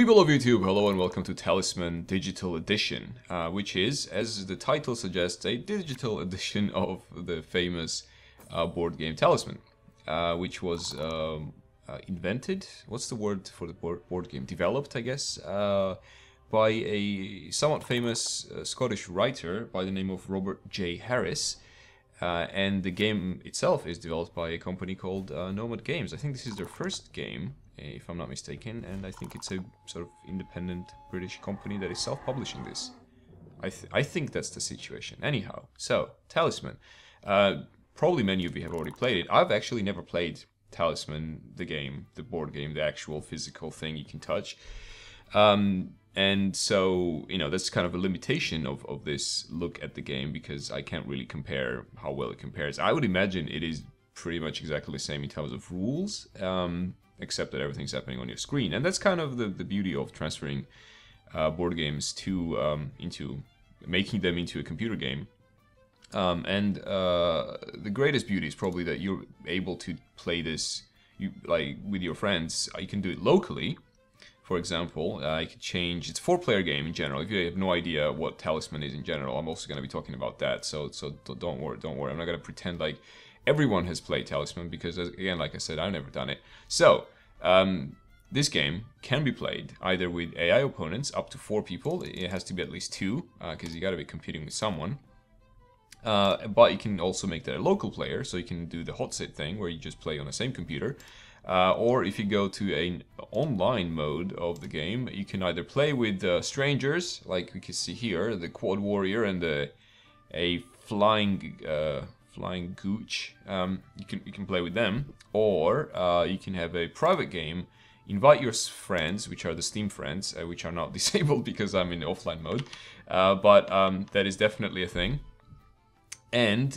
People of YouTube, hello and welcome to Talisman Digital Edition, which is, as the title suggests, a digital edition of the famous board game Talisman, which was invented, what's the word for the board game? Developed, I guess, by a somewhat famous Scottish writer by the name of Robert J. Harris. And the game itself is developed by a company called Nomad Games. I think this is their first game, if I'm not mistaken, and I think it's a sort of independent British company that is self-publishing this. I think that's the situation. Anyhow, so, Talisman. Probably many of you have already played it. I've actually never played Talisman, the game, the board game, the actual physical thing you can touch. And so, you know, that's kind of a limitation of this look at the game, because I can't really compare how well it compares. I would imagine it is pretty much exactly the same in terms of rules, except that everything's happening on your screen. And that's kind of the beauty of transferring board games to making them into a computer game. The greatest beauty is probably that you're able to play this like with your friends. You can do it locally. For example, you could change. It's a 4-player game in general. If you have no idea what Talisman is in general, I'm also going to be talking about that. So don't worry. I'm not going to pretend like everyone has played Talisman, because, again, like I said, I've never done it. So this game can be played either with AI opponents, up to 4 people. It has to be at least 2, because you got to be competing with someone. But you can also make that a local player, so you can do the hot sit thing where you just play on the same computer. Or if you go to an online mode of the game, you can either play with strangers, like we can see here, the Quad Warrior and a flying gooch. You can play with them, or you can have a private game. Invite your friends, which are the Steam friends, which are not disabled because I'm in offline mode, but that is definitely a thing. And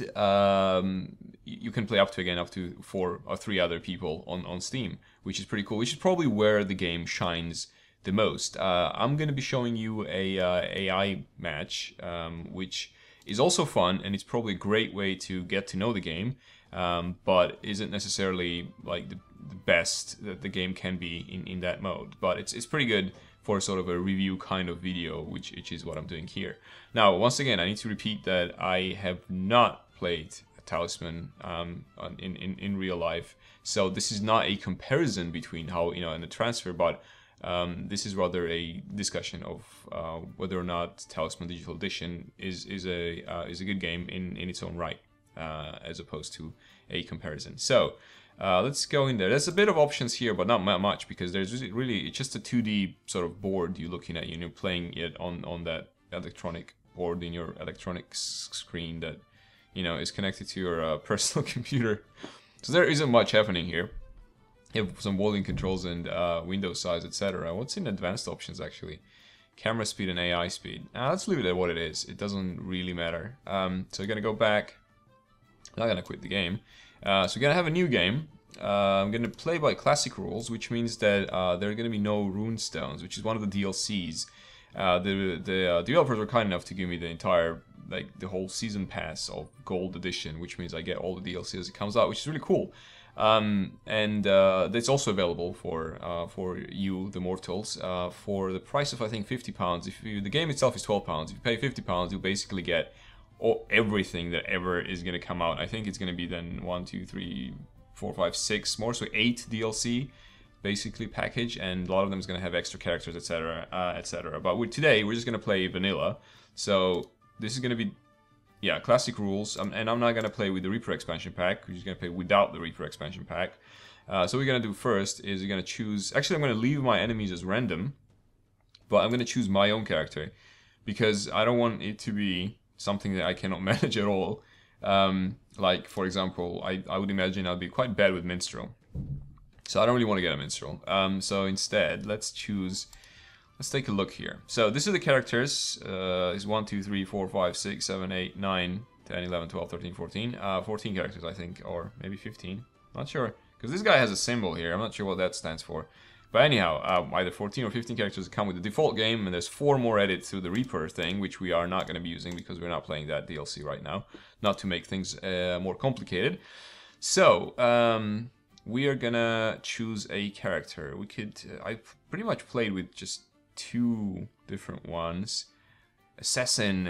you can play up to 4 or 3 other people on Steam, which is pretty cool. Which is probably where the game shines the most. I'm going to be showing you a AI match, which is also fun, and it's probably a great way to get to know the game, but isn't necessarily like the best that the game can be in that mode. But it's pretty good for sort of a review kind of video, which is what I'm doing here. Now, once again, I need to repeat that I have not played Talisman in real life, so this is not a comparison between how, you know, and the transfer, but this is rather a discussion of whether or not Talisman Digital Edition is a good game in its own right, as opposed to a comparison. So let's go in there. There's a bit of options here, but not much, because there's really it's just a 2D sort of board you're looking at. You're playing it on that electronic board in your electronic screen that, you know, is connected to your personal computer. So there isn't much happening here. You have some volume controls and window size, etc. What's in advanced options, actually? Camera speed and AI speed. Let's leave it at what it is. It doesn't really matter. So we're going to go back. I'm not going to quit the game. So we're going to have a new game. I'm going to play by classic rules, which means that there are going to be no rune stones, which is one of the DLCs. The developers were kind enough to give me the entire, like, the whole season pass of Gold Edition, which means I get all the DLC as it comes out, which is really cool. And it's also available for you, the mortals, for the price of, I think, £50. The game itself is £12. If you pay £50, you basically get everything that ever is going to come out. I think it's going to be then 1, 2, 3, 4, 5, 6 more, so 8 DLC basically package, and a lot of them is going to have extra characters, etc., etc. But today we're just going to play vanilla. So this is going to be, yeah, classic rules, and I'm not going to play with the Reaper expansion pack. We're just going to play without the Reaper expansion pack. So what we're going to do first is we're going to choose. Actually, I'm going to leave my enemies as random, but I'm going to choose my own character, because I don't want it to be something that I cannot manage at all. Like, for example, I would imagine I'd be quite bad with Minstrel. So I don't really want to get a Minstrel. So instead, let's take a look here. So this are the characters. Is 1, 2, 3, 4, 5, 6, 7, 8, 9, 10, 11, 12, 13, 14. 14 characters, I think, or maybe 15. Not sure. Because this guy has a symbol here. I'm not sure what that stands for. But anyhow, either 14 or 15 characters come with the default game, and there's 4 more added through the Reaper thing, which we are not going to be using because we're not playing that DLC right now. Not to make things more complicated. So, we are gonna choose a character. We could... I've pretty much played with just 2 different ones. Assassin.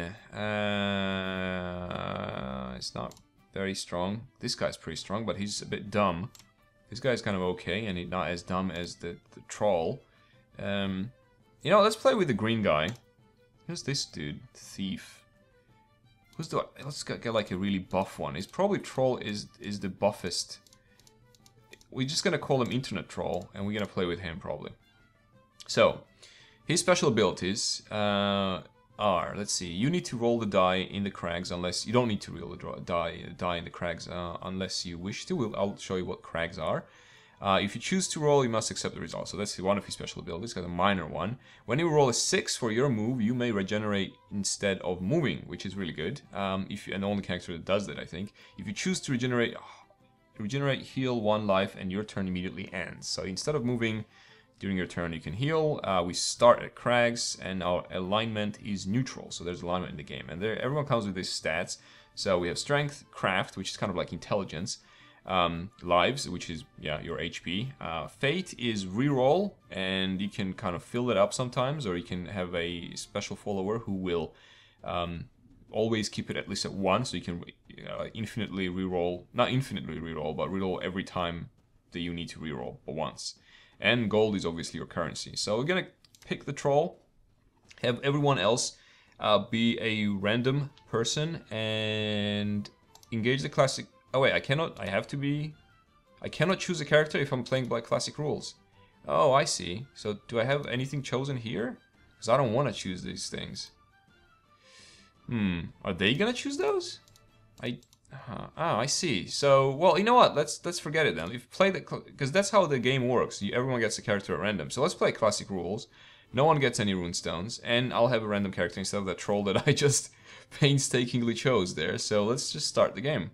It's not very strong. This guy's pretty strong, but he's a bit dumb. This guy's kind of okay, and he's not as dumb as the troll. You know, let's play with the green guy. Who's this dude? Thief. Who's the... Let's get like a really buff one. He's probably troll is the buffest. We're just gonna call him Internet Troll, and we're gonna play with him probably. So, his special abilities are, let's see, you need to roll the die in the crags unless, you don't need to roll the die in the crags unless you wish to. I'll show you what crags are. If you choose to roll, you must accept the result. So that's one of his special abilities, got a minor one. When you roll a 6 for your move, you may regenerate instead of moving, which is really good. And the only character that does that, I think. If you choose to regenerate, heal 1 life, and your turn immediately ends. So instead of moving during your turn, you can heal. We start at crags, and our alignment is neutral. So there's alignment in the game, and there everyone comes with these stats. So we have strength, craft, which is kind of like intelligence, lives, which is your HP. Fate is reroll, and you can kind of fill it up sometimes, or you can have a special follower who will always keep it at least at 1, so you can infinitely reroll, not infinitely reroll, but reroll every time that you need to reroll but once. And gold is obviously your currency. So we're gonna pick the troll, have everyone else be a random person, and engage the classic. Oh wait, I cannot choose a character if I'm playing by classic rules. Oh, I see. So do I have anything chosen here? Because I don't want to choose these things. Are they gonna choose those? I see. So, well, you know what? Let's forget it then. If play because that's how the game works. Everyone gets a character at random. So let's play classic rules. No one gets any rune stones, and I'll have a random character instead of that troll that I just painstakingly chose there. So let's just start the game.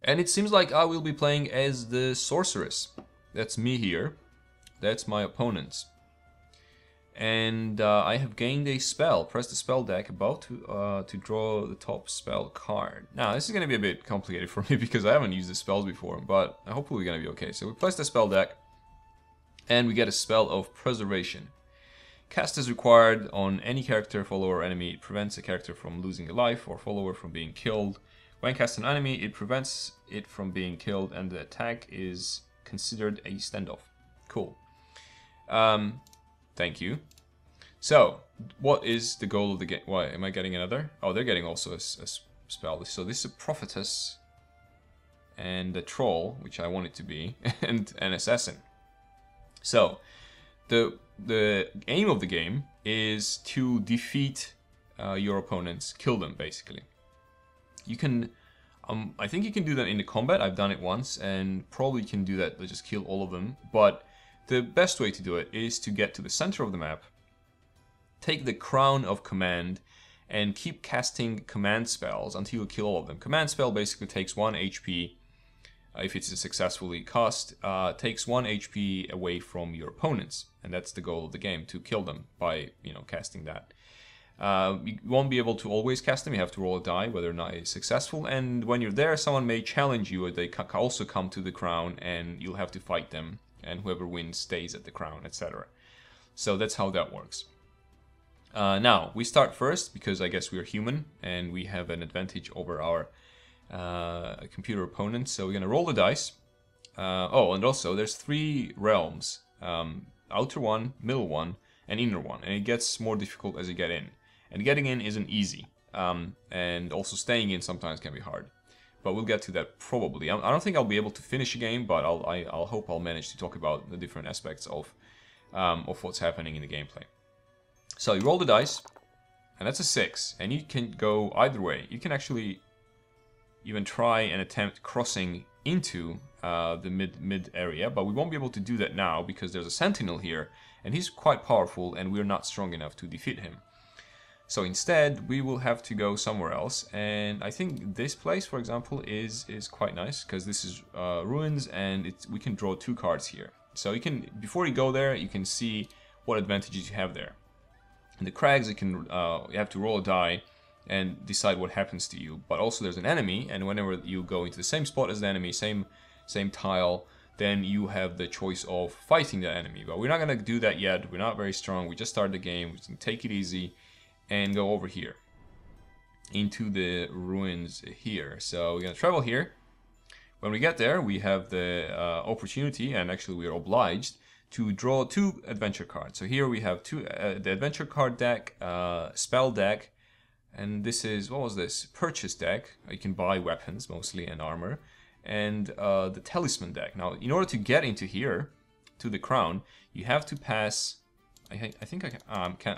And it seems like I will be playing as the sorceress. That's me here. That's my opponents. And I have gained a spell. Press the spell deck above to draw the top spell card. Now, this is going to be a bit complicated for me because I haven't used the spells before, but hopefully we're going to be okay. So we place the spell deck, and we get a spell of preservation. Cast is required on any character, follower, or enemy. It prevents a character from losing a life or follower from being killed. When cast on an enemy, it prevents it from being killed, and the attack is considered a standoff. Cool. Thank you. So, what is the goal of the game? Why, am I getting another? Oh, they're getting also a spell. So this is a prophetess, and a troll, which I want it to be, and an assassin. So, the aim of the game is to defeat your opponents, kill them, basically. You can, I think you can do that in the combat. I've done it once, and probably can do that, just kill all of them. But the best way to do it is to get to the center of the map, take the crown of command, and keep casting command spells until you kill all of them. Command spell basically takes 1 HP, if it's successfully cast, takes 1 HP away from your opponents. And that's the goal of the game, to kill them by, casting that. You won't be able to always cast them, you have to roll a die whether or not it's successful, and when you're there, someone may challenge you, or they also come to the crown, and you'll have to fight them, and whoever wins stays at the crown, etc. So that's how that works. Now, we start first, because I guess we're human, and we have an advantage over our computer opponents, so we're gonna roll the dice. Oh, and also, there's 3 realms, outer one, middle one, and inner one, and it gets more difficult as you get in. And getting in isn't easy, and also staying in sometimes can be hard. But we'll get to that probably. I don't think I'll be able to finish a game, but I'll hope I'll manage to talk about the different aspects of what's happening in the gameplay. So you roll the dice, and that's a 6, and you can go either way. You can actually even try and attempt crossing into the mid area, but we won't be able to do that now because there's a sentinel here, and he's quite powerful, and we're not strong enough to defeat him. So instead, we will have to go somewhere else, and I think this place, for example, is quite nice, because this is ruins, and we can draw 2 cards here. So you can, before you go there, you can see what advantages you have there. In the crags, you have to roll a die and decide what happens to you, but also there's an enemy, and whenever you go into the same spot as the enemy, same same tile, then you have the choice of fighting the enemy. But we're not going to do that yet. We're not very strong. We just started the game. We can take it easy and go over here into the ruins here. So we're going to travel here. When we get there, we have the opportunity, and actually we are obliged, to draw 2 adventure cards. So here we have the adventure card deck, spell deck, and this is, what was this? Purchase deck. You can buy weapons mostly and armor. And the Talisman deck. Now, in order to get into here, to the crown, you have to pass... I think I can...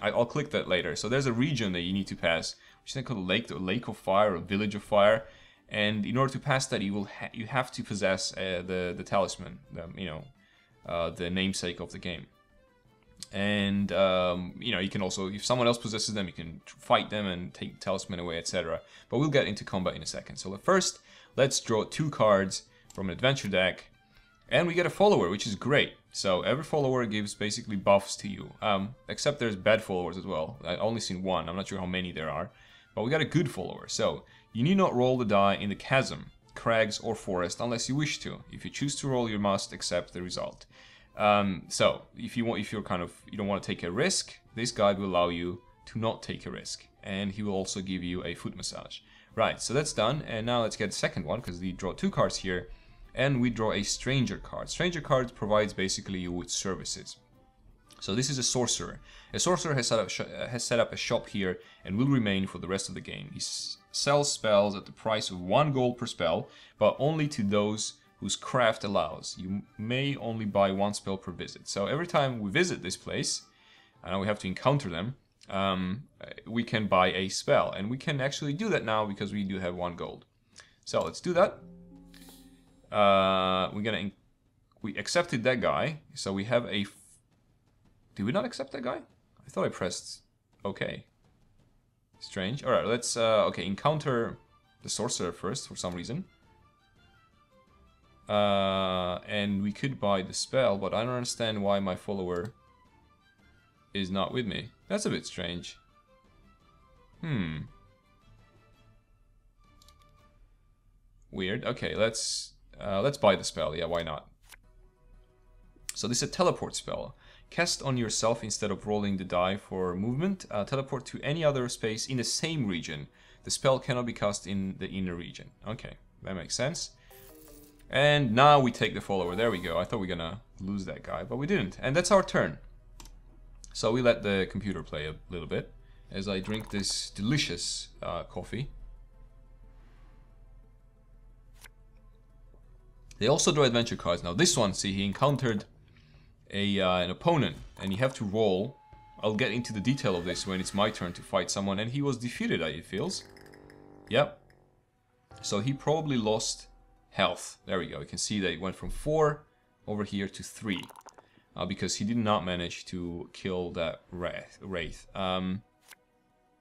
I'll click that later. So there's a region that you need to pass, which is called the Lake of Fire, or Village of Fire. And in order to pass that, you have to possess the Talisman, the namesake of the game. And you can also, if someone else possesses them, you can fight them and take the Talisman away, etc. But we'll get into combat in a second. So first, let's draw 2 cards from an adventure deck, and we get a follower, which is great. So every follower gives basically buffs to you, except there's bad followers as well. I've only seen one. I'm not sure how many there are, but we got a good follower. So you need not roll the die in the chasm, crags, or forest unless you wish to. If you choose to roll, you must accept the result. So if you don't want to take a risk, this guide will allow you to not take a risk, and he will also give you a foot massage. Right, so that's done, and now let's get the second one, because we draw 2 cards here, and we draw a stranger card. Stranger card provides basically you with services. So this is a sorcerer. A sorcerer has set up a shop here and will remain for the rest of the game. He sells spells at the price of 1 gold per spell, but only to those whose craft allows. You may only buy 1 spell per visit. So every time we visit this place, and we have to encounter them, we can buy a spell, and we can actually do that now because we do have 1 gold. So let's do that. We accepted that guy, so we have a... Did we not accept that guy? I thought I pressed OK. Strange. Alright, let's okay, encounter the sorcerer first for some reason. And we could buy the spell, but I don't understand why my follower is not with me. That's a bit strange. Weird. Okay, let's buy the spell. Yeah, why not? So this is a teleport spell. Cast on yourself instead of rolling the die for movement. Teleport to any other space in the same region. The spell cannot be cast in the inner region. Okay, that makes sense. And now we take the follower. There we go. I thought we were gonna lose that guy, but we didn't. And that's our turn. So we let the computer play a little bit as I drink this delicious coffee. They also draw adventure cards. Now this one, see, he encountered an opponent, and you have to roll. I'll get into the detail of this when it's my turn to fight someone, and he was defeated, it feels. Yep. So he probably lost health. There we go. You can see that it went from 4 over here to 3. Because he did not manage to kill that wraith. Now,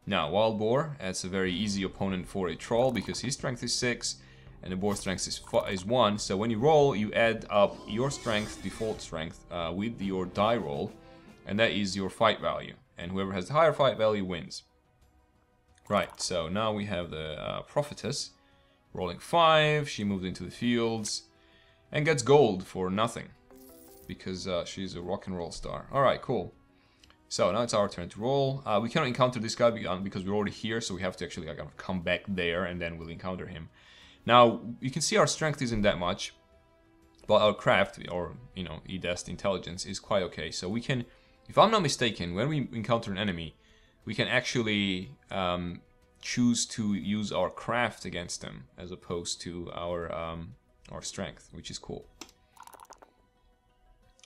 Wild Boar, that's a very easy opponent for a troll because his strength is 6 and the boar strength is 1. So when you roll, you add up your strength, default strength, with your die roll, and that is your fight value. And whoever has the higher fight value wins. Right, so now we have the prophetess rolling 5. She moves into the fields and gets gold for nothing. Because she's a rock and roll star. Alright, cool. So now it's our turn to roll. We cannot encounter this guy because we're already here, so we have to actually kind of come back there and then we'll encounter him. Now, you can see our strength isn't that much, but our craft, or, EDEST intelligence, is quite okay. So we can, if I'm not mistaken, when we encounter an enemy, we can actually choose to use our craft against them as opposed to our strength, which is cool.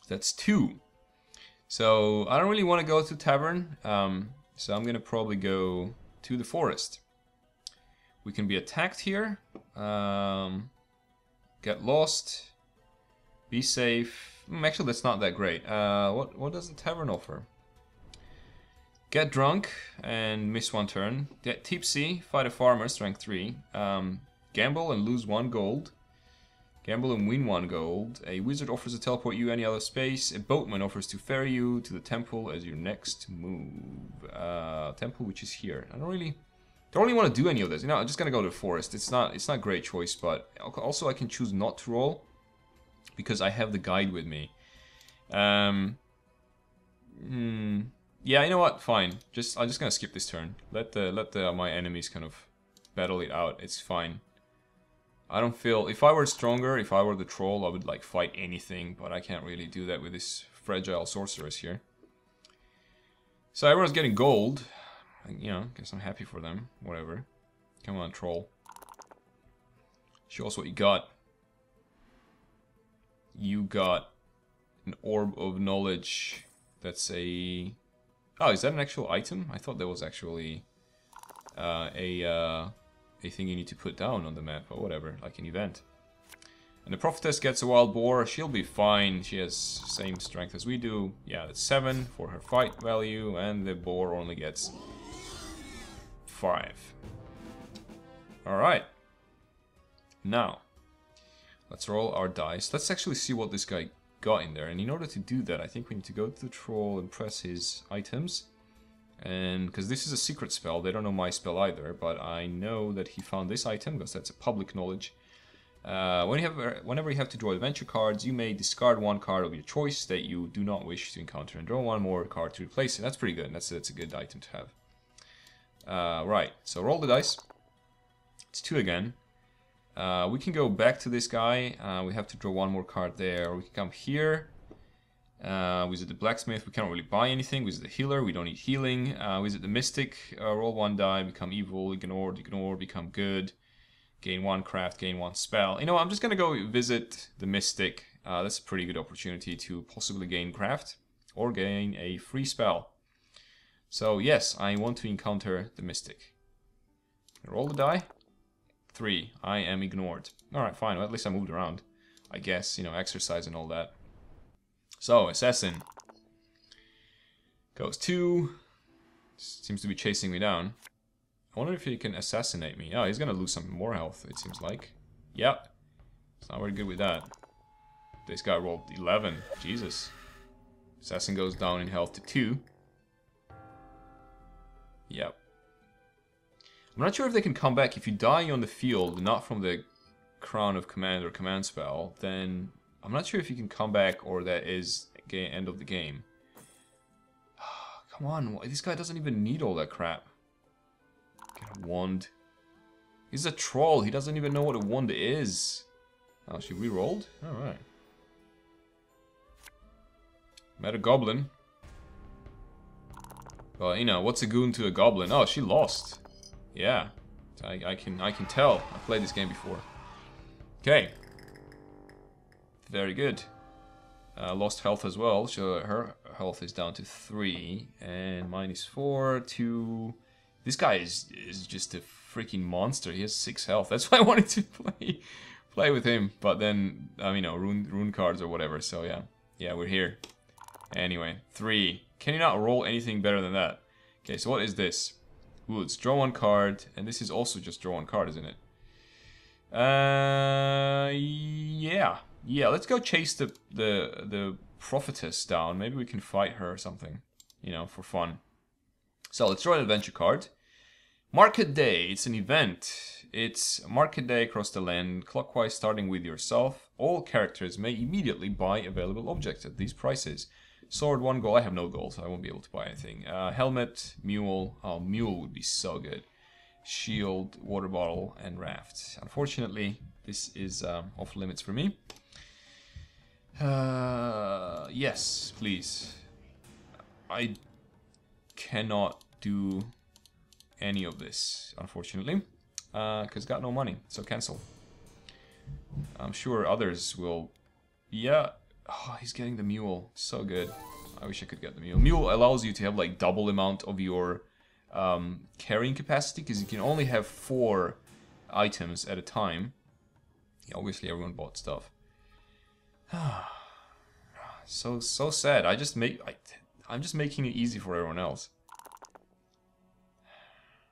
That's 2. So I don't really want to go to tavern, so I'm gonna probably go to the forest. We can be attacked here, get lost, be safe. Actually, that's not that great. What does the tavern offer? Get drunk and miss 1 turn. Get tipsy, fight a farmer, strength 3. Gamble and lose 1 gold. Gamble and win 1 gold. A wizard offers to teleport you any other space. A boatman offers to ferry you to the temple as your next move. Temple, which is here. I don't really want to do any of this. I'm just gonna go to the forest. It's not a great choice, but also I can choose not to roll. because I have the guide with me. Yeah, you know what? Fine. I'm just gonna skip this turn. Let my enemies kind of battle it out. It's fine. I don't feel... If I were stronger, if I were the troll, I would like fight anything, but I can't really do that with this fragile sorceress here. So everyone's getting gold. You know, guess I'm happy for them. Whatever. Come on, troll. Show us what you got. You got an orb of knowledge. That's a... Oh, is that an actual item? I thought that was actually a thing you need to put down on the map, or whatever, like an event. And the prophetess gets a wild boar. She'll be fine. She has same strength as we do. Yeah, that's 7 for her fight value, and the boar only gets 5. Alright. Now, let's roll our dice. Let's actually see what this guy got in there. And in order to do that, I think we need to go to the troll and press his items. And because this is a secret spell, they don't know my spell either, but I know that he found this item because that's a public knowledge. Whenever you have to draw adventure cards, you may discard one card of your choice that you do not wish to encounter and draw one more card to replace it. That's pretty good. That's a good item to have. Right, so roll the dice. It's 2 again. We can go back to this guy. We have to draw one more card there. We can come here. Visit the blacksmith. We cannot really buy anything. Visit the healer. We don't need healing. Visit the mystic. Roll 1 die. Become evil. Ignore. Become good. Gain 1 craft. Gain 1 spell. You know, I'm just gonna go visit the mystic. That's a pretty good opportunity to possibly gain craft or gain a free spell. So yes, I want to encounter the mystic. Roll the die. 3. I am ignored. Alright, fine. Well, at least I moved around. I guess, you know, exercise and all that. So, assassin. Goes 2. Seems to be chasing me down. I wonder if he can assassinate me. Oh, he's gonna lose some more health, it seems like. Yep. It's not very good with that. This guy rolled 11. Jesus. Assassin goes down in health to 2. Yep. I'm not sure if they can come back. If you die on the field, not from the Crown of Command or Command spell, then I'm not sure if you can come back or that is end of the game. Come on, this guy doesn't even need all that crap. Get a wand. He's a troll. He doesn't even know what a wand is. Oh, she re-rolled? Alright. Met a goblin. Well, you know, what's a goon to a goblin? Oh, she lost. Yeah. I can tell. I played this game before. Okay. Very good. Lost health as well, so her health is down to 3, and mine is 4, 2... This guy is just a freaking monster. He has 6 health. That's why I wanted to play with him. But then, you know, rune cards or whatever, so yeah. Yeah, we're here. Anyway, 3. Can you not roll anything better than that? Okay, so what is this? Woods. Draw 1 card, and this is also just draw 1 card, isn't it? Yeah. Yeah, let's go chase the prophetess down. Maybe we can fight her or something, you know, for fun. So let's draw an adventure card. Market Day. It's an event. It's Market Day across the land, clockwise starting with yourself. All characters may immediately buy available objects at these prices. Sword, 1 gold. I have no gold, so I won't be able to buy anything. Helmet, mule. Oh, mule would be so good. Shield, water bottle, and raft. Unfortunately, this is off limits for me. Yes, please. I cannot do any of this, unfortunately, because got no money, so cancel. I'm sure others will. Yeah. Oh, he's getting the mule. So good. I wish I could get the mule. Mule allows you to have like double amount of your carrying capacity, because you can only have 4 items at a time. Yeah, obviously everyone bought stuff. So sad. I'm just making it easy for everyone else.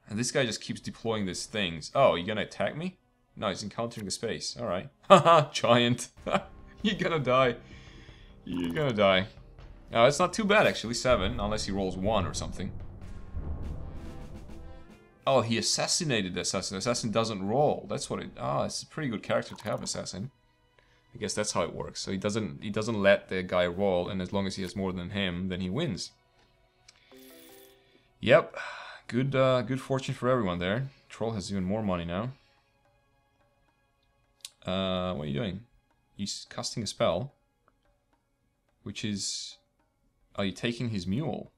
And this guy just keeps deploying these things. Oh, you gonna attack me? No, he's encountering the space. Alright. Haha, giant. You're gonna die. You're gonna die. Oh, it's not too bad actually, 7, unless he rolls 1 or something. Oh, he assassinated the assassin. Assassin doesn't roll. That's what it... Oh, it's a pretty good character to have, assassin. I guess that's how it works. So he doesn't let the guy roll, and as long as he has more than him, then he wins. Yep, good fortune for everyone there. Troll has even more money now. What are you doing? He's casting a spell, which is... Are you taking his mule?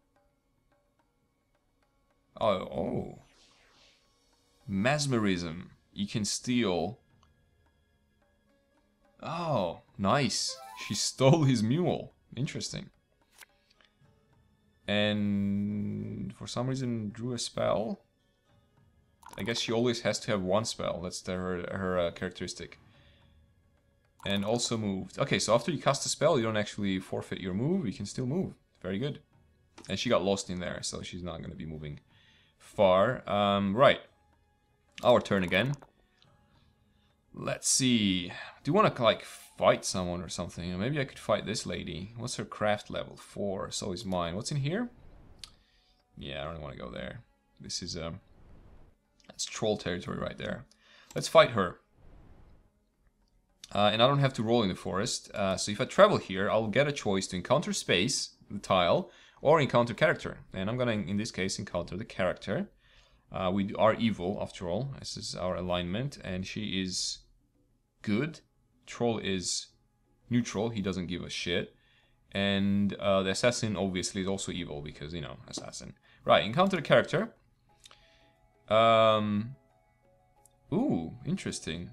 Oh. Mesmerism. You can steal... Oh, nice. She stole his mule. Interesting. And for some reason drew a spell. I guess she always has to have one spell. That's her characteristic. And also moved. Okay, so after you cast a spell, you don't actually forfeit your move. You can still move. Very good. And she got lost in there, so she's not going to be moving far. Right. Our turn again. Let's see. Do you want to, like, fight someone or something? Maybe I could fight this lady. What's her craft level? 4. So is mine. What's in here? Yeah, I don't want to go there. This is, that's troll territory right there. Let's fight her. And I don't have to roll in the forest. So if I travel here, I'll get a choice to encounter space, the tile, or encounter character. And I'm gonna, in this case, encounter the character. We are evil, after all. This is our alignment. And she is good. Troll is neutral. He doesn't give a shit. And the assassin, obviously, is also evil because, you know, assassin. Right, encounter the character. Ooh, interesting.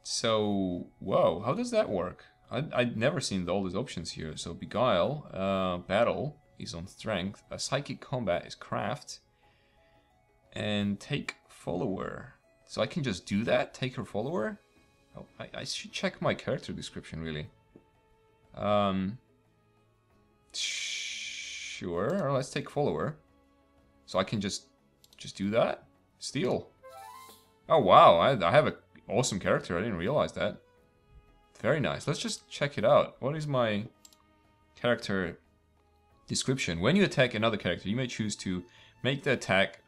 So, whoa, how does that work? I'd never seen all these options here. So, Beguile, Battle is on Strength, Psychic Combat is Craft, and Take Follower. So I can just do that? Take her follower? Oh, I should check my character description, really. Sure, let's take follower. So I can just do that? Steal. Oh, wow, I have a awesome character. I didn't realize that. Very nice. Let's just check it out. What is my character description? When you attack another character, you may choose to make the attack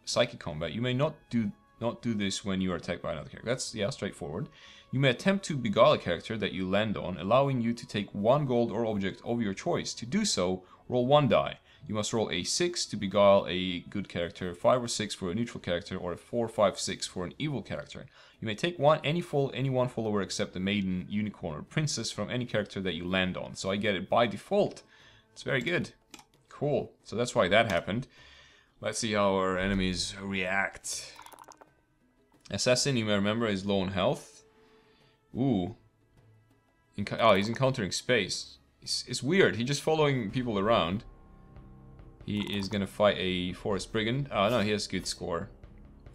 psychic combat. You may not do this when you are attacked by another character. That's, yeah, straightforward. You may attempt to beguile a character that you land on, allowing you to take 1 gold or object of your choice. To do so, roll 1 die. You must roll a 6 to beguile a good character, 5 or 6 for a neutral character, or a 4, 5, 6 for an evil character. You may take any one follower except the maiden, unicorn, or princess from any character that you land on. So I get it by default. It's very good. Cool. So that's why that happened. Let's see how our enemies react. Assassin, you may remember, is low on health. Ooh. Oh, he's encountering space. It's weird. He's just following people around. He is going to fight a forest brigand. Oh, no, he has good score.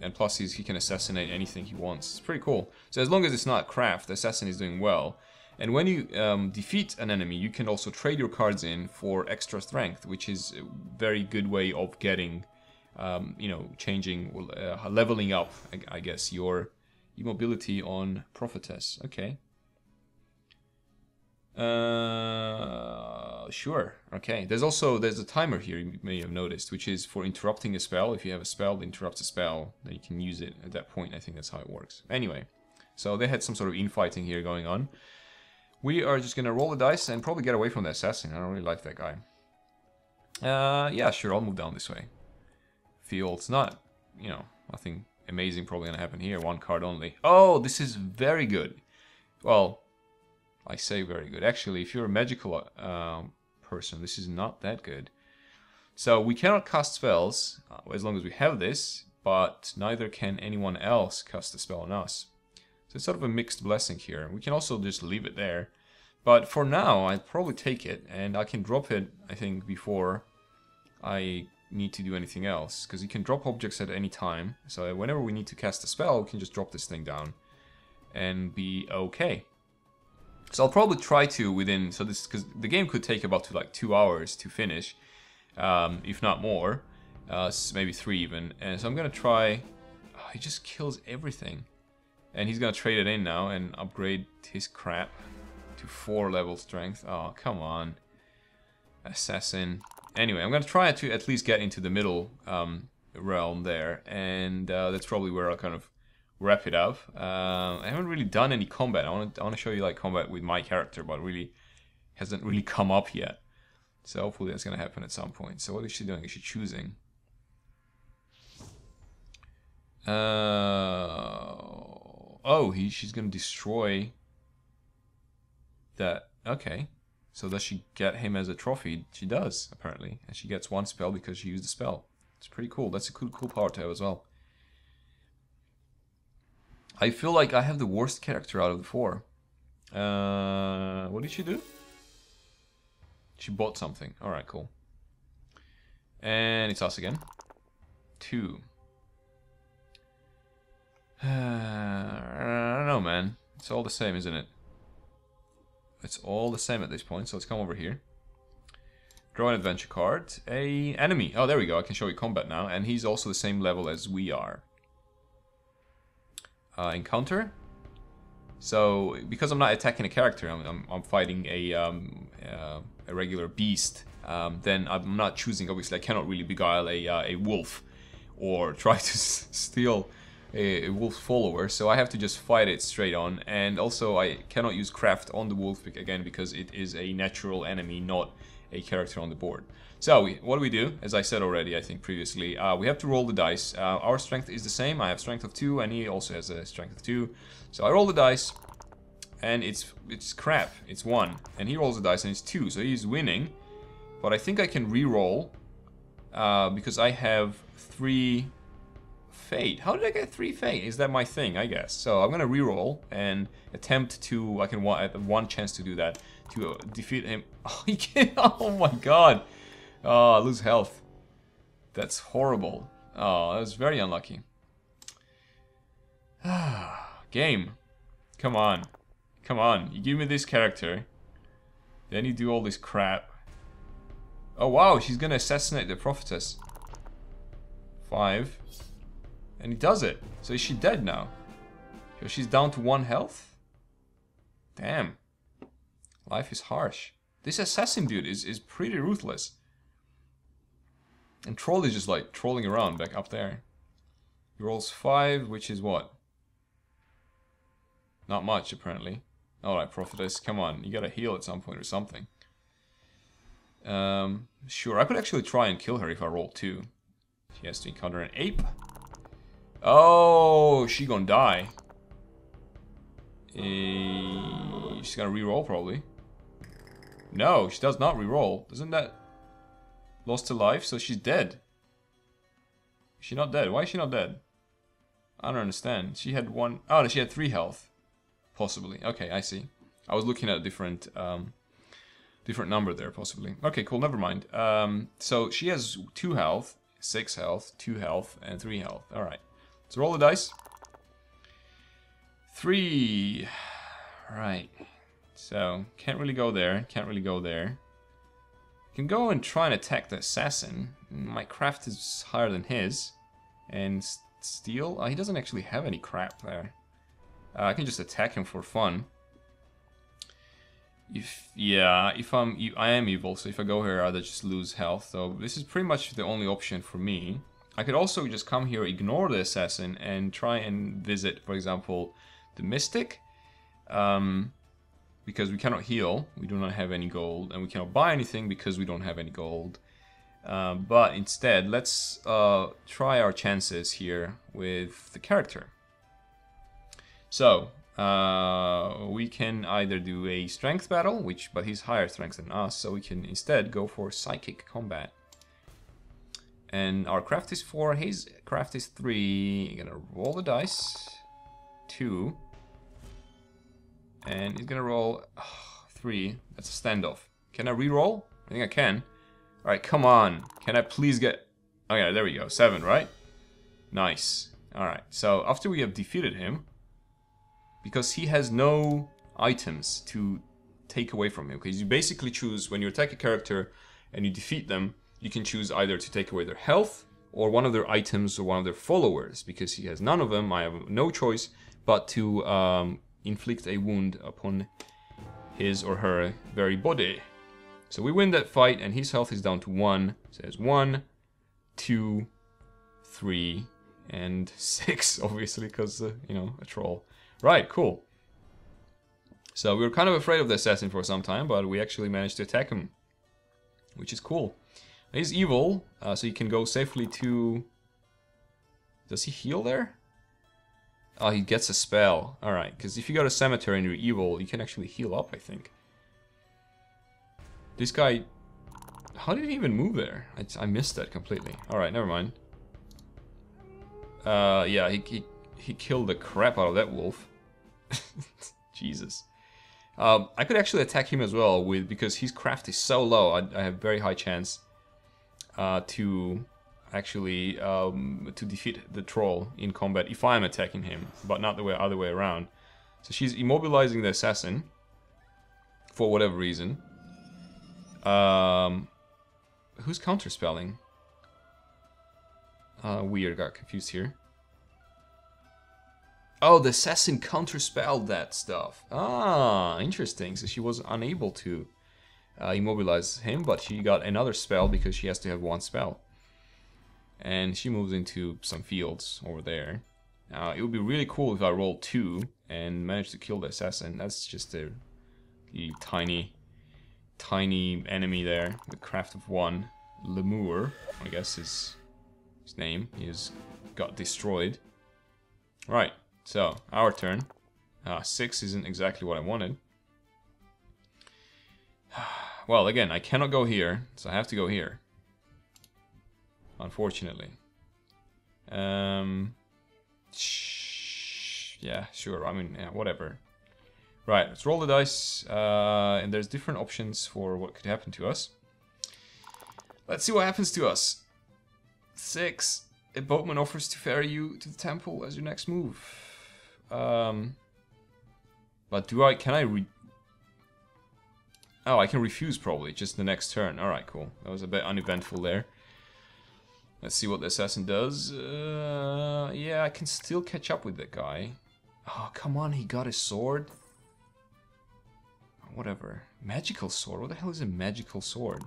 And plus, he can assassinate anything he wants. It's pretty cool. So as long as it's not craft, the assassin is doing well. And when you defeat an enemy, you can also trade your cards in for extra strength, which is a very good way of getting, you know, changing, leveling up, I guess, your immobility on prophetess. Okay. Sure. Okay. There's a timer here you may have noticed, which is for interrupting a spell. If you have a spell that interrupts a spell, then you can use it at that point. I think that's how it works. Anyway, so they had some sort of infighting here going on. We are just gonna roll the dice and probably get away from the assassin. I don't really like that guy. Yeah, sure. I'll move down this way. Field's not, you know, nothing amazing probably gonna happen here. 1 card only. Oh, this is very good. Well, I say very good. Actually, if you're a magical person, this is not that good. So we cannot cast spells as long as we have this, but neither can anyone else cast a spell on us. So it's sort of a mixed blessing here. We can also just leave it there. But for now, I'd probably take it, and I can drop it, I think, before I need to do anything else. Because you can drop objects at any time. So whenever we need to cast a spell, we can just drop this thing down and be okay. So I'll probably try to within, so this, because the game could take about like 2 hours to finish, if not more, maybe 3 even. And so I'm gonna try. Oh, he just kills everything, and he's gonna trade it in now and upgrade his crap to 4 level strength. Oh, come on, assassin. Anyway, I'm gonna try to at least get into the middle realm there, and that's probably where I'll kind of wrap it up. I haven't really done any combat. I want to show you like combat with my character, but really hasn't really come up yet. So hopefully that's gonna happen at some point. So what is she doing? Is she choosing? She's gonna destroy that. Okay. So does she get him as a trophy? She does, apparently. And she gets one spell because she used the spell. It's pretty cool. That's a cool power to have as well. I feel like I have the worst character out of the 4. What did she do? She bought something. Alright, cool. And it's us again. 2. I don't know, man. It's all the same, isn't it? It's all the same at this point, so let's come over here. Draw an adventure card. A enemy. Oh, there we go. I can show you combat now. And he's also the same level as we are. Encounter. So, because I'm not attacking a character, I'm fighting a regular beast, then I'm not choosing, obviously, I cannot really beguile a wolf or try to steal a wolf follower, so I have to just fight it straight on. And also I cannot use craft on the wolf again because it is a natural enemy, not a character on the board. So what do we do? As I said already, I think previously, we have to roll the dice. Our strength is the same. I have strength of 2 and he also has a strength of 2. So I roll the dice and it's crap. It's 1. And he rolls the dice and it's 2. So he's winning. But I think I can re-roll because I have 3 fate. How did I get 3 fate? Is that my thing? I guess. So I'm gonna re-roll and attempt to. I have one chance to do that to defeat him. Oh, he can't. Oh my god. Oh, I lose health. That's horrible. Oh, that was very unlucky. Game. Come on. Come on. You give me this character. Then you do all this crap. Oh wow, she's gonna assassinate the prophetess. 5. And he does it. So is she dead now? So she's down to 1 health? Damn. Life is harsh. This assassin dude is pretty ruthless. And Troll is just like trolling around back up there. He rolls 5, which is what? Not much, apparently. Alright, prophetess, come on. You gotta heal at some point or something. Sure, I could actually try and kill her if I roll 2. She has to encounter an ape. Oh, she gonna die. She's gonna re-roll probably. No, she does not re-roll. Doesn't that lost to life? So she's dead. Is she not dead? Why is she not dead? I don't understand. She had 1. Oh, no, she had 3 health, possibly. Okay, I see. I was looking at a different different number there, possibly. Okay, cool. Never mind. So she has 2 health, 6 health, 2 health, and 3 health. All right. So roll the dice. 3. Right. So, can't really go there. Can't really go there. Can go and try and attack the assassin. My craft is higher than his. And steal? He doesn't actually have any crap there. I can just attack him for fun. I am evil, so if I go here, I'll just lose health. So this is pretty much the only option for me. I could also just come here, ignore the assassin, and try and visit, for example, the mystic. Because we cannot heal, we do not have any gold, and we cannot buy anything because we don't have any gold. But instead, let's try our chances here with the character. So, we can either do a strength battle, but he's higher strength than us, so we can instead go for psychic combat. And our craft is 4, his craft is 3. You're gonna roll the dice. 2. And he's gonna roll 3. That's a standoff. Can I re-roll? I think I can. Alright, come on. Can I please get... Oh yeah, there we go. 7, right? Nice. Alright, so after we have defeated him, because he has no items to take away from him, because you basically choose, when you attack a character and you defeat them, you can choose either to take away their health, or one of their items, or one of their followers. Because he has none of them, I have no choice but to inflict a wound upon his or her very body. So we win that fight, and his health is down to 1. So there's 1, 2, 3, And 6, obviously, because, you know, a troll. Right, cool. So we were kind of afraid of the assassin for some time, but we actually managed to attack him. Which is cool. He's evil, so you can go safely to... Does he heal there? Oh, he gets a spell. Alright, because if you go to cemetery and you're evil, you can actually heal up, I think. This guy... How did he even move there? I missed that completely. Alright, never mind. Yeah, he killed the crap out of that wolf. Jesus. I could actually attack him as well because his craft is so low. I have very high chance to actually to defeat the troll in combat if I'm attacking him, but not the other way around. So she's immobilizing the assassin for whatever reason. Who's counterspelling? Weird, got confused here. Oh, the assassin counterspelled that stuff. Ah, interesting. So she was unable to immobilize him, but she got another spell because she has to have one spell. And she moves into some fields over there. It would be really cool if I rolled 2 and managed to kill the assassin. That's just a tiny enemy there with craft of 1. Lemur, I guess is his name. He has got destroyed. Right. So, our turn. 6 isn't exactly what I wanted. Well, again, I cannot go here, so I have to go here. Unfortunately. Yeah, sure. I mean, yeah, whatever. Right, let's roll the dice. And there's different options for what could happen to us. Let's see what happens to us. 6. A boatman offers to ferry you to the temple as your next move. But can I Oh, I can refuse probably, just the next turn. Alright, cool. That was a bit uneventful there. Let's see what the assassin does. Yeah, I can still catch up with that guy. Oh, come on, he got a sword. Whatever. Magical sword? What the hell is a magical sword?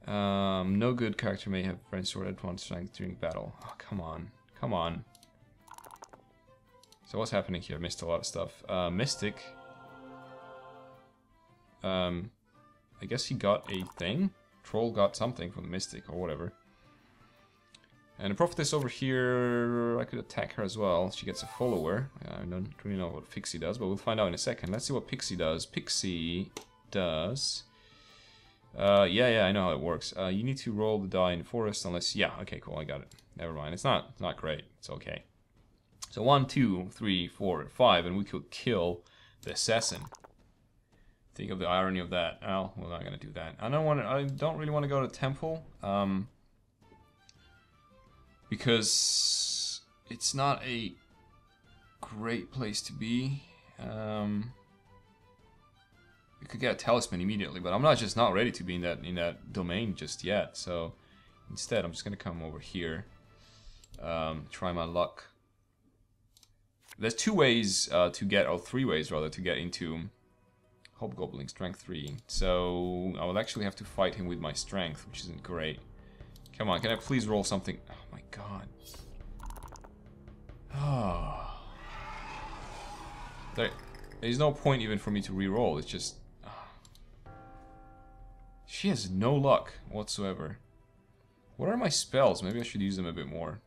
No good character may have French sword at one strength during battle. Oh, come on. Come on. So what's happening here? I missed a lot of stuff. Mystic. I guess he got a thing? Troll got something from the Mystic or whatever. And the prophetess over here, I could attack her as well. She gets a follower. I don't really know what Pixie does, but we'll find out in a second. Let's see what Pixie does. Pixie does... yeah, I know how it works. You need to roll the die in the forest unless... Yeah, okay, cool, I got it. Never mind. It's not great. It's okay. So 1, 2, 3, 4, 5, and we could kill the assassin. Think of the irony of that. Oh, we're not gonna do that. I don't really want to go to the temple. Because it's not a great place to be. You could get a talisman immediately, but I'm just not ready to be in that domain just yet. So instead, I'm just gonna come over here, try my luck. There's 2 ways to get, or 3 ways rather, to get into Hobgoblin, strength 3. So I will actually have to fight him with my strength, which isn't great. Come on, can I please roll something? Oh my god. Oh. There's no point even for me to re-roll. It's just... She has no luck whatsoever. What are my spells? Maybe I should use them a bit more.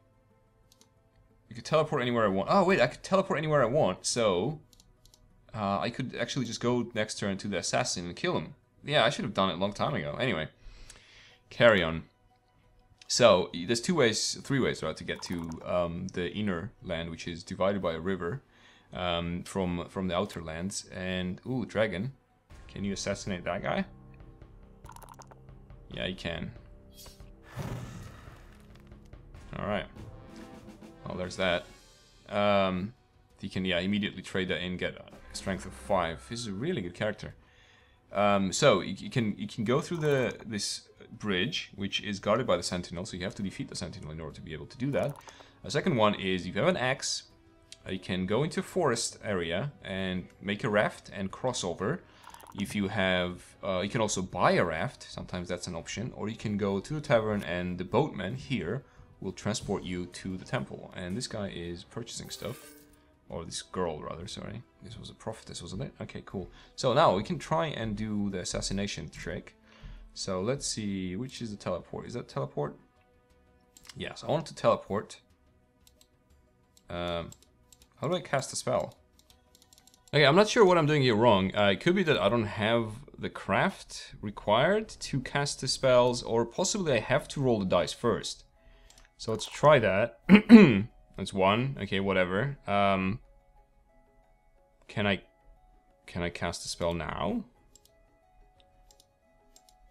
I could teleport anywhere I want. Oh wait, I could teleport anywhere I want, so... I could actually just go next turn to the assassin and kill him. Yeah, I should have done it a long time ago. Anyway. Carry on. So, there's 3 ways, right, to get to the inner land, which is divided by a river from the outer lands. And, ooh, dragon. Can you assassinate that guy? Yeah, you can. Alright. Oh, there's that. You can, yeah, immediately trade that in, get a strength of 5. This is a really good character. So, you can go through this bridge, which is guarded by the sentinel, so you have to defeat the sentinel in order to be able to do that. The second one is, if you have an axe, you can go into a forest area and make a raft and cross over. If you have, you can also buy a raft, sometimes that's an option, or you can go to the tavern and the boatman here will transport you to the temple. And this guy is purchasing stuff. Or this girl, rather, sorry. This was a prophetess, wasn't it? Okay, cool. So now we can try and do the assassination trick. So let's see, which is the teleport? Is that teleport? Yes, I want to teleport. How do I cast a spell? Okay, I'm not sure what I'm doing here wrong. It could be that I don't have the craft required to cast the spells, or possibly I have to roll the dice first. So let's try that. That's one. Okay, whatever. Can I cast the spell now?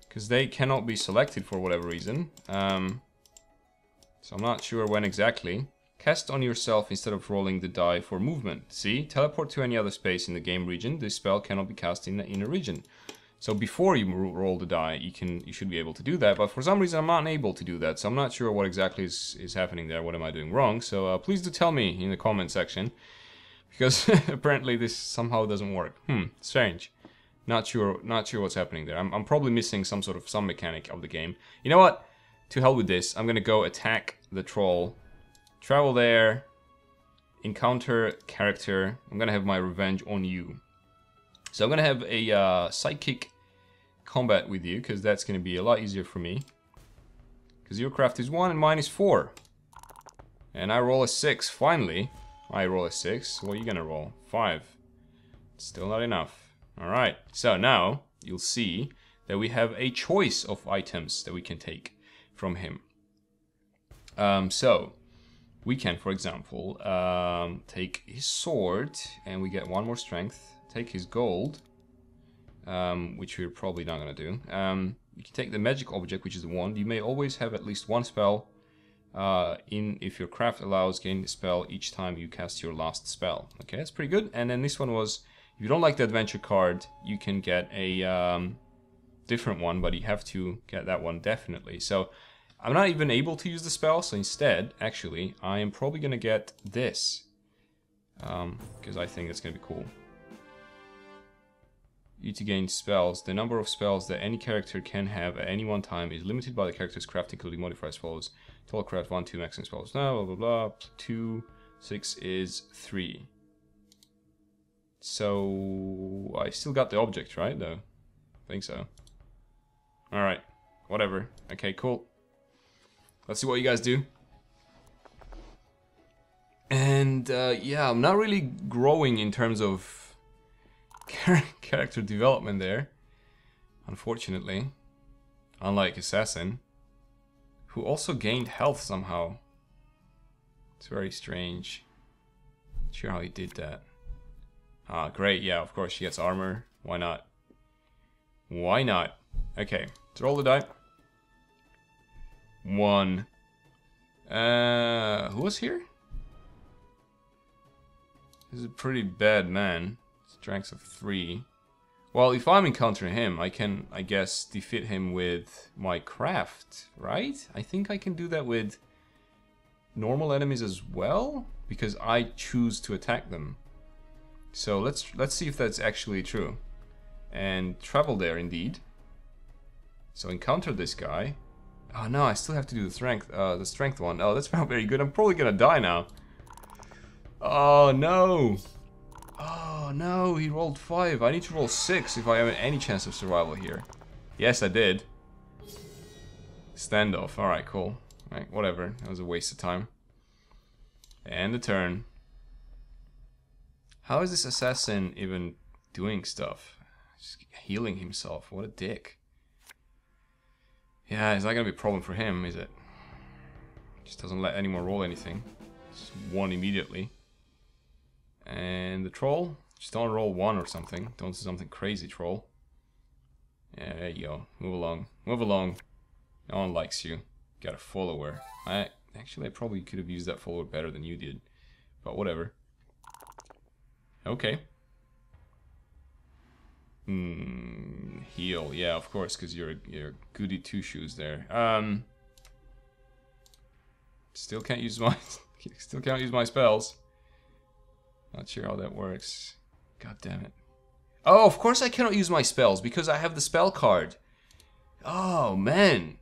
Because they cannot be selected for whatever reason. So I'm not sure when exactly. Cast on yourself instead of rolling the die for movement. See? Teleport to any other space in the game region. This spell cannot be cast in the inner region. So before you roll the die, you should be able to do that. But for some reason, I'm not able to do that. So I'm not sure what exactly is happening there. What am I doing wrong? So please do tell me in the comment section. Because apparently this somehow doesn't work. Strange. Not sure what's happening there. I'm probably missing some mechanic of the game. You know what? To hell with this. I'm gonna go attack the troll. Travel there. Encounter character. I'm gonna have my revenge on you. So I'm gonna have a psychic combat with you, because that's gonna be a lot easier for me. Because your craft is 1 and mine is 4. And I roll a 6, finally. I roll a 6. What are you gonna roll? 5. Still not enough. Alright, so now you'll see that we have a choice of items that we can take from him. So we can, for example, take his sword and we get 1 more strength. Take his gold, which we're probably not going to do. You can take the magic object, which is the wand. You may always have at least 1 spell if your craft allows, gain the spell each time you cast your last spell. Okay, that's pretty good. And then this one was, if you don't like the adventure card, you can get a different one, but you have to get that one definitely. So I'm not even able to use the spell, so instead, actually, I am probably going to get this. Because I think that's going to be cool. You to gain spells. The number of spells that any character can have at any one time is limited by the character's craft, including modifiers as follows. Total craft 1, 2 maximum spells. Blah, blah, blah. 2, 6 is 3. So I still got the object, right? Though, I think so. Alright, whatever. Okay, cool. Let's see what you guys do. And yeah, I'm not really growing in terms of character development there, unfortunately. Unlike Assassin, who also gained health somehow. It's very strange. Not sure how he did that. Ah, great, yeah, of course she gets armor. Why not? Why not? Okay, let's roll the die. 1. Who was here? This is a pretty bad man. Strength of 3. Well, if I'm encountering him, I can, I guess, defeat him with my craft, right? I think I can do that with normal enemies as well, because I choose to attack them. So let's see if that's actually true. And travel there indeed. So encounter this guy. Oh no, I still have to do the strength one. Oh, that's not very good. I'm probably gonna die now. Oh no. Oh no, he rolled 5. I need to roll 6 if I have any chance of survival here. Yes, I did. Standoff. Alright, cool. Right, whatever. That was a waste of time. And the turn. How is this assassin even doing stuff? Just healing himself. What a dick. Yeah, it's not gonna be a problem for him, is it? Just doesn't let anyone roll anything. Just 1 immediately. And the troll? Just don't roll 1 or something. Don't do something crazy, troll. Yeah, there you go. Move along. Move along. No one likes you. Got a follower. Actually, I probably could have used that follower better than you did. But whatever. Okay. Heal. Yeah, of course, because you're goody two-shoes there. Still can't use my spells. Not sure how that works. God damn it. Oh, of course I cannot use my spells because I have the spell card. Oh, man.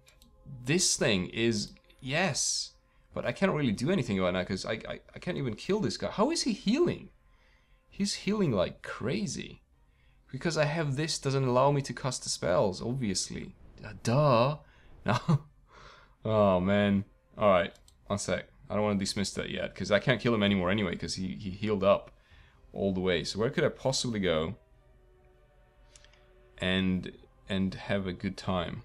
This thing is... Yes. But I can't really do anything about that because I can't even kill this guy. How is he healing? He's healing like crazy. Because I have this doesn't allow me to cast the spells, obviously. Duh. No. Oh, man. Alright, one sec. I don't want to dismiss that yet, because I can't kill him anymore anyway, because he healed up all the way. So where could I possibly go and have a good time?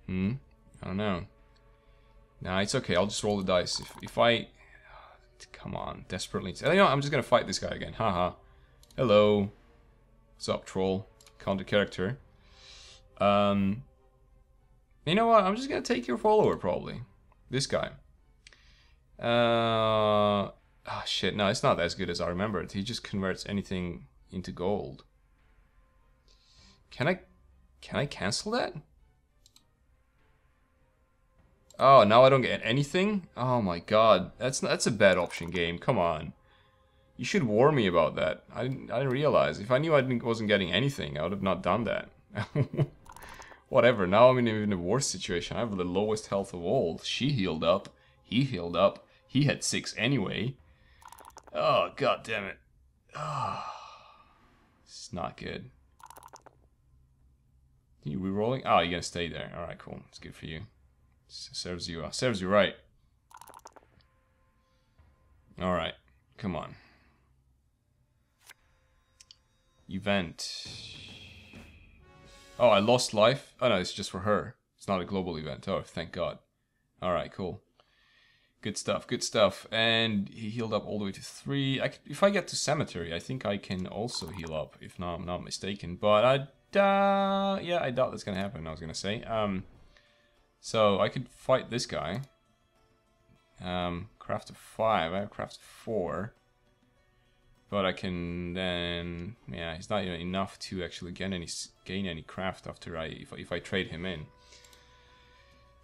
I don't know. Nah, it's okay. I'll just roll the dice. If I... Come on, desperately... You know, I'm just going to fight this guy again. Haha. Hello. What's up, troll? Counter character. You know what? I'm just going to take your follower, probably. This guy. Oh, shit. No, it's not as good as I remembered. He just converts anything into gold. Can I cancel that? Oh, now I don't get anything? Oh my god. That's a bad option, game. Come on. You should warn me about that. I didn't realize. If I knew I wasn't getting anything, I would have not done that. Whatever. Now I'm in even a worse situation. I have the lowest health of all. She healed up. He healed up. He had 6 anyway. Oh, god damn it. Oh, it's not good. You re-rolling? Oh, you're gonna stay there. Alright, cool. It's good for you. Serves you right. Alright, come on. Event. Oh, I lost life? Oh no, it's just for her. It's not a global event. Oh, thank God. Alright, cool. Good stuff, good stuff. And he healed up all the way to 3. If I get to Cemetery, I think I can also heal up, if I'm not mistaken. But yeah, I doubt that's gonna happen, I was gonna say. So I could fight this guy. Craft of 5, I have craft of 4. But I can then, yeah, he's not even enough to actually gain any craft after if I trade him in.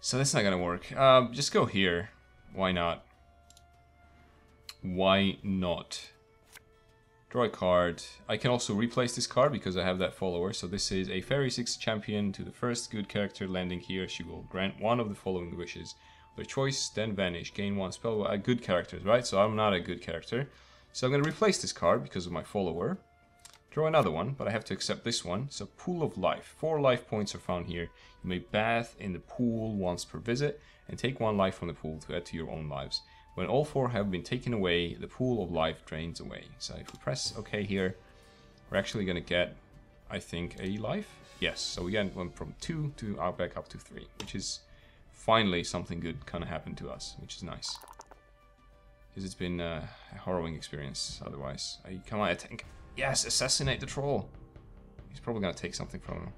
So that's not gonna work. Just go here. Why not? Why not? Draw a card. I can also replace this card because I have that follower. So this is a Fairy 6 champion to the first good character landing here. She will grant one of the following wishes. Their choice, then vanish. Gain 1 spell. Good characters, right? So I'm not a good character. So I'm going to replace this card because of my follower. Draw another one, but I have to accept this one. So Pool of Life. 4 life points are found here. You may bath in the pool once per visit and take 1 life from the pool to add to your own lives. When all 4 have been taken away, the pool of life drains away. So if we press OK here, we're actually going to get, I think, a life. Yes, so we went from 2 to back up to 3, which is finally something good kind of happened to us, which is nice. Because it's been a harrowing experience otherwise. Come on, I think. Yes, assassinate the troll. He's probably going to take something from him.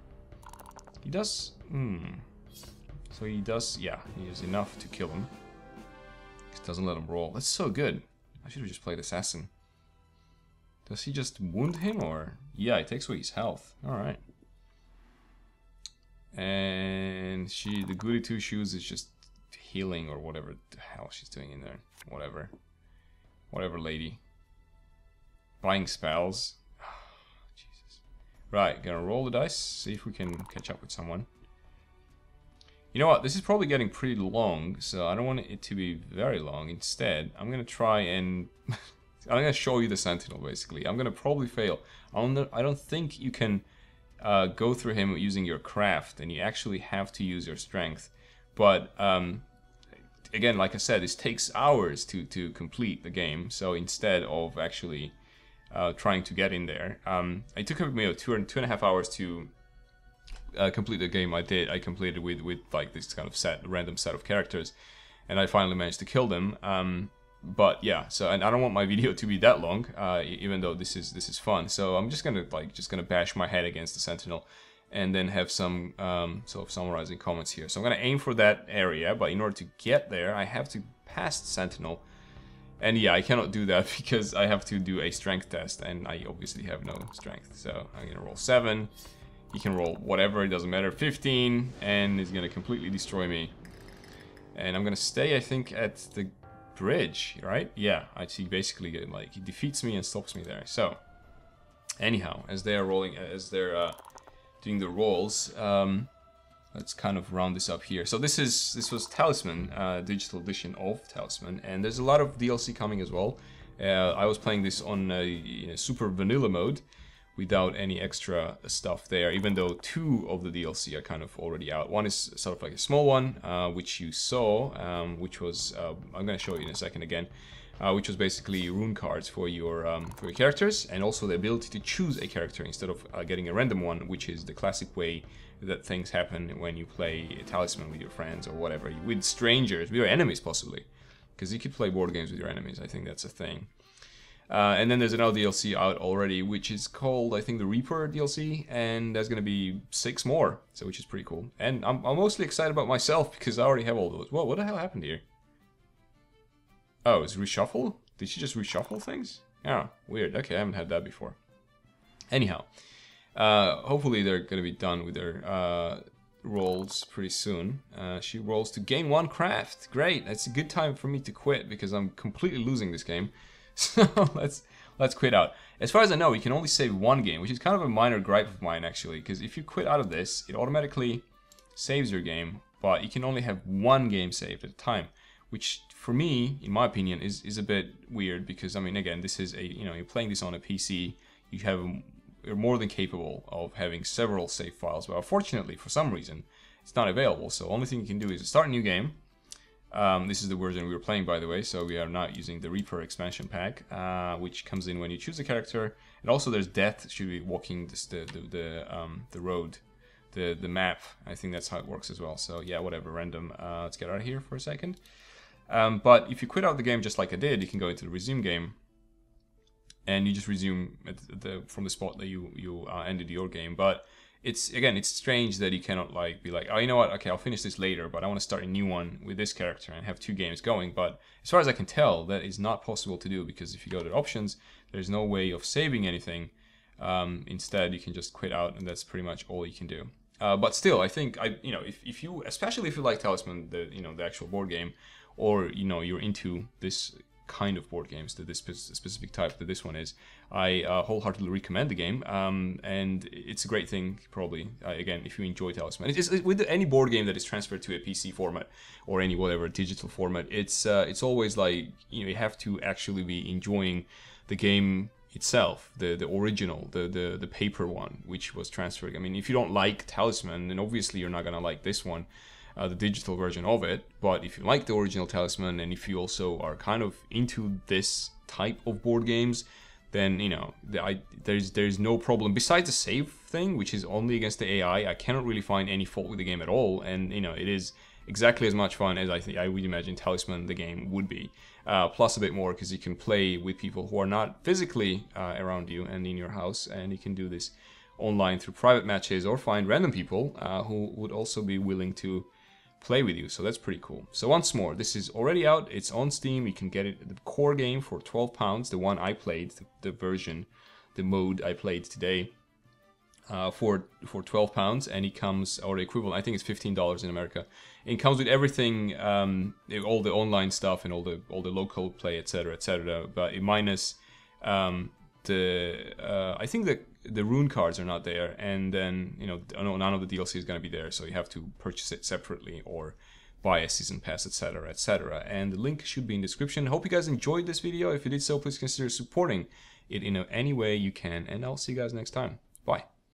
He does... So he does... Yeah, he is enough to kill him. Just doesn't let him roll. That's so good. I should have just played assassin. Does he just wound him or... Yeah, he takes away his health. Alright. And the goody two shoes is just healing or whatever the hell she's doing in there. Whatever. Whatever, lady. Buying spells. Oh, Jesus. Right, gonna roll the dice, see if we can catch up with someone. You know what, this is probably getting pretty long, so I don't want it to be very long. Instead, I'm gonna try and... I'm gonna show you the Sentinel, basically. I'm gonna probably fail. I don't think you can go through him using your craft, and you actually have to use your strength. But, again, like I said, this takes hours to complete the game, so instead of actually... trying to get in there. It took me 2.5 hours to complete the game. I completed with like this kind of random set of characters, and I finally managed to kill them. But yeah, so and I don't want my video to be that long, even though this is fun. So I'm just gonna bash my head against the Sentinel, and then have some sort of summarizing comments here. So I'm gonna aim for that area, but in order to get there, I have to pass the Sentinel. And yeah, I cannot do that because I have to do a strength test, and I obviously have no strength. So I'm gonna roll 7. He can roll whatever, it doesn't matter. 15, and he's gonna completely destroy me. And I'm gonna stay, I think, at the bridge, right? Yeah, I see. Basically, like he defeats me and stops me there. So, anyhow, as they're doing the rolls, let's kind of round this up here. So this was Talisman, digital edition of Talisman, and there's a lot of DLC coming as well. I was playing this on super vanilla mode, without any extra stuff there, even though 2 of the DLC are kind of already out. One is sort of like a small one, which you saw, which was, I'm going to show you in a second again, which was basically rune cards for your characters, and also the ability to choose a character instead of getting a random one, which is the classic way that things happen when you play a Talisman with your friends or whatever, with strangers, with your enemies possibly, because you could play board games with your enemies. I think that's a thing. And then there's another DLC out already, which is called, I think, the Reaper DLC, and there's going to be 6 more, so which is pretty cool. And I'm mostly excited about myself because I already have all those. Whoa, what the hell happened here? Oh, it's reshuffle? Did she just reshuffle things? Oh, weird. Okay, I haven't had that before. Anyhow, hopefully they're going to be done with their rolls pretty soon. She rolls to gain 1 craft. Great, that's a good time for me to quit because I'm completely losing this game. So let's quit out. As far as I know, you can only save 1 game, which is kind of a minor gripe of mine actually, because if you quit out of this, it automatically saves your game, but you can only have 1 game saved at a time, which for me, in my opinion, is a bit weird because, I mean, again, this is a, you're playing this on a PC, you're more than capable of having several save files, but unfortunately, for some reason, it's not available. So only thing you can do is start a new game. This is the version we were playing, by the way, so we are not using the Reaper expansion pack, which comes in when you choose a character. And also there's death, should be walking the road, the map. I think that's how it works as well. So yeah, whatever, random. Let's get out of here for a second. But if you quit out the game just like I did, you can go into the resume game, and you just resume from the spot that you ended your game. But it's strange that you cannot be like, oh, you know what, okay, I'll finish this later, but I want to start a new one with this character and have 2 games going. But as far as I can tell, that is not possible to do, because if you go to options, there's no way of saving anything. Instead, you can just quit out, and that's pretty much all you can do. But still, I think if you, especially if you like Talisman, the actual board game, or you're into this kind of board games, this specific type that this one is, I wholeheartedly recommend the game, and it's a great thing, probably, again, if you enjoy Talisman. It's with any board game that is transferred to a PC format or any whatever digital format, it's always like, you have to actually be enjoying the game itself, the original, the paper one, which was transferred. I mean, if you don't like Talisman, then obviously you're not gonna like this one, the digital version of it. But if you like the original Talisman, and if you also are kind of into this type of board games, then there's no problem. Besides the save thing, which is only against the AI, I cannot really find any fault with the game at all, and it is exactly as much fun as I would imagine Talisman the game would be, plus a bit more, because you can play with people who are not physically around you and in your house, and you can do this online through private matches, or find random people who would also be willing to play with you. So that's pretty cool. So once more, this is already out, it's on Steam, you can get it, the core game, for £12, the one I played, the mode I played today, for £12, and it comes, or the equivalent, I think it's $15 in America. It comes with everything, all the online stuff and all the local play, etc., etc. But it minus I think that the rune cards are not there, and then none of the DLC is going to be there, so you have to purchase it separately or buy a season pass, etc., etc. And the link should be in the description. Hope you guys enjoyed this video. If you did so, please consider supporting it in any way you can, and I'll see you guys next time. Bye.